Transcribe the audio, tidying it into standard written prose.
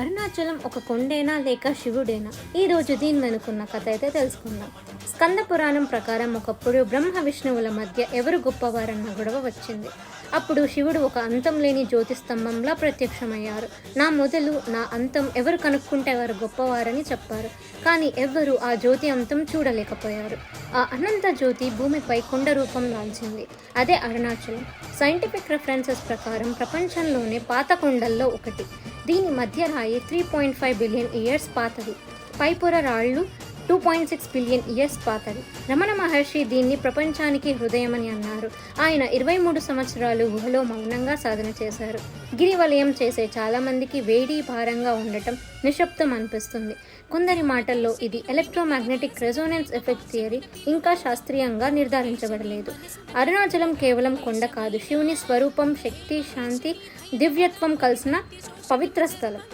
అరుణాచలం ఒక కొండేనా లేక శివుడేనా? ఈరోజు దీని వెనుకున్న కథ అయితే తెలుసుకుందాం. స్కంద పురాణం ప్రకారం ఒకప్పుడు బ్రహ్మ విష్ణువుల మధ్య ఎవరు గొప్పవారన్న గొడవ వచ్చింది. అప్పుడు శివుడు ఒక అంతం లేని జ్యోతి స్తంభంలా ప్రత్యక్షమయ్యారు. నా మొదలు నా అంతం ఎవరు కనుక్కుంటే వారు గొప్పవారని చెప్పారు. కానీ ఎవ్వరూ ఆ జ్యోతి అంతం చూడలేకపోయారు. ఆ అనంత జ్యోతి భూమిపై కొండ రూపం దాల్చింది. అదే అరుణాచలం. సైంటిఫిక్ రెఫరెన్సెస్ ప్రకారం ప్రపంచంలోనే పాత కొండల్లో ఒకటి. దీని మధ్య రాయి 3.5 బిలియన్ ఇయర్స్ పాతది. పైపొర రాళ్ళు 2.6 బిలియన్ ఇయర్స్ పాతది. రమణ మహర్షి దీన్ని ప్రపంచానికి హృదయమని అన్నారు. ఆయన 23 సంవత్సరాలు గుహలో మౌనంగా సాధన చేశారు. గిరివలయం చేసే చాలామందికి వేడి భారంగా ఉండటం నిశ్శబ్దం అనిపిస్తుంది. కొందరి మాటల్లో ఇది ఎలక్ట్రోమాగ్నెటిక్ రెజోనెన్స్ ఎఫెక్ట్ థియరీ ఇంకా శాస్త్రీయంగా నిర్ధారించబడలేదు. అరుణాచలం కేవలం కొండ కాదు, శివుని స్వరూపం, శక్తి, శాంతి, దివ్యత్వం కలిసిన పవిత్ర స్థలం.